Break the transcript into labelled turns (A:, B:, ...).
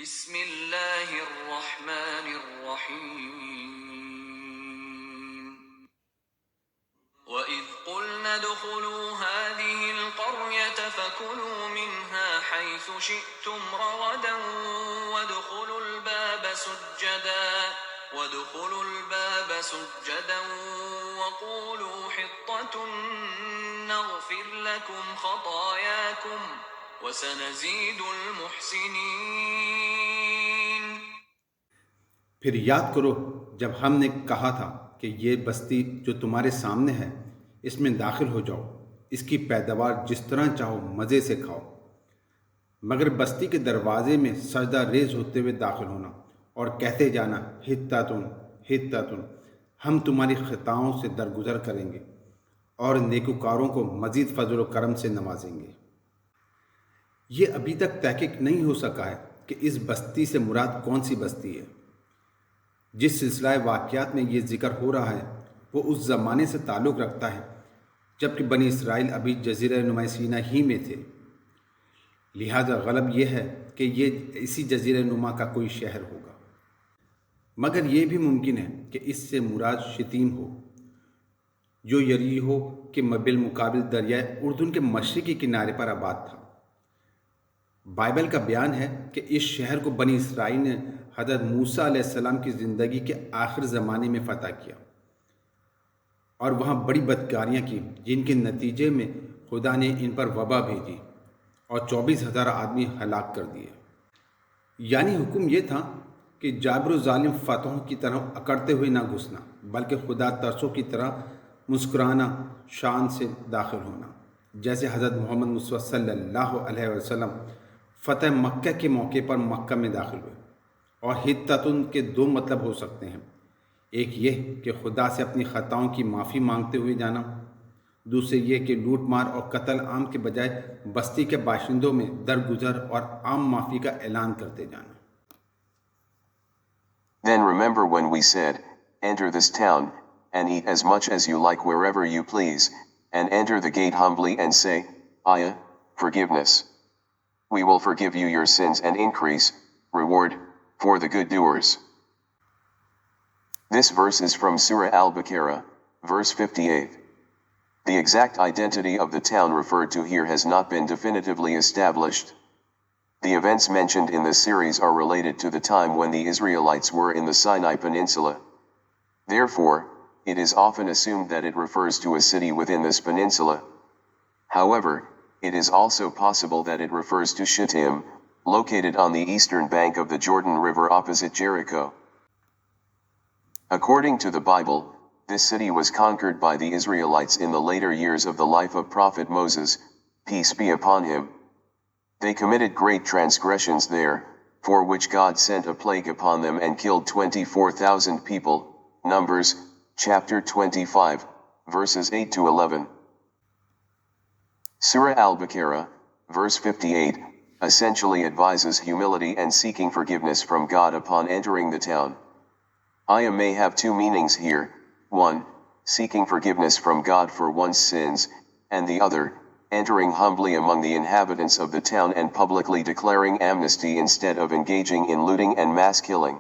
A: بسم اللہ الرحمن الرحیم وَإِذْ قُلْنَا ادْخُلُوا هَٰذِهِ الْقَرْيَةَ فَكُلُوا مِنْهَا حَيْثُ شِئْتُمْ رَغَدًا وَادْخُلُوا الْبَابَ سُجَّدًا وَقُولُوا حِطَّةٌ نَّغْفِرْ لَكُمْ خَطَايَاكُمْ وَسَنَزِيدُ الْمُحْسِنِينَ۔
B: پھر یاد کرو جب ہم نے کہا تھا کہ یہ بستی جو تمہارے سامنے ہے اس میں داخل ہو جاؤ، اس کی پیداوار جس طرح چاہو مزے سے کھاؤ، مگر بستی کے دروازے میں سجدہ ریز ہوتے ہوئے داخل ہونا اور کہتے جانا حطتن حطتن، ہم تمہاری خطاؤں سے درگزر کریں گے اور نیکوکاروں کو مزید فضل و کرم سے نوازیں گے۔ یہ ابھی تک تحقیق نہیں ہو سکا ہے کہ اس بستی سے مراد کون سی بستی ہے۔ جس سلسلہ واقعات میں یہ ذکر ہو رہا ہے وہ اس زمانے سے تعلق رکھتا ہے جب کہ بنی اسرائیل ابھی جزیرہ نما سینا ہی میں تھے، لہذا غالب یہ ہے کہ یہ اسی جزیرہ نما کا کوئی شہر ہوگا، مگر یہ بھی ممکن ہے کہ اس سے مراد شتیم ہو جو یریحو کے بالمقابل دریائے اردن کے مشرقی کنارے پر آباد تھا۔ بائبل کا بیان ہے کہ اس شہر کو بنی اسرائیل نے حضرت موسیٰ علیہ السلام کی زندگی کے آخر زمانے میں فتح کیا اور وہاں بڑی بدکاریاں کی، جن کے نتیجے میں خدا نے ان پر وبا بھیجی اور 24,000 آدمی ہلاک کر دیے۔ یعنی حکم یہ تھا کہ جابر و ظالم فتحوں کی طرح اکڑتے ہوئے نہ گھسنا، بلکہ خدا ترسوں کی طرح مسکرانہ شان سے داخل ہونا، جیسے حضرت محمد مصطفیٰ صلی اللہ علیہ وسلم فتح مکہ کے موقع پر مکہ میں داخل ہوئے۔ اور حطتن کے دو مطلب ہو سکتے ہیں، ایک یہ کہ خدا سے اپنی خطاؤں کی معافی مانگتے ہوئے جانا، دوسرے یہ کہ لوٹ مار اور قتل عام کے بجائے بستی کے باشندوں میں درگزر اور عام معافی کا اعلان کرتے جانا۔
C: Then remember when we said, enter this town, and eat as much as you like wherever you please, and enter the gate humbly and say, Ayah, forgiveness. We will forgive you your sins and increase reward for the good doers. This verse is from Surah al-Baqarah, verse 58. The exact identity of the town referred to here has not been definitively established. The events mentioned in this series are related to the time when the Israelites were in the Sinai Peninsula. Therefore, it is often assumed that it refers to a city within this peninsula. However, it is also possible that it refers to Shittim, located on the eastern bank of the Jordan River opposite Jericho. According to the Bible, this city was conquered by the Israelites in the later years of the life of Prophet Moses, peace be upon him. They committed great transgressions there, for which God sent a plague upon them and killed 24,000 people. Numbers, chapter 25, verses 8 to 11. Surah al-Baqarah, verse 58, essentially advises humility and seeking forgiveness from God upon entering the town. Ayah may have two meanings here: one, seeking forgiveness from God for one's sins, and the other, entering humbly among the inhabitants of the town and publicly declaring amnesty instead of engaging in looting and mass killing.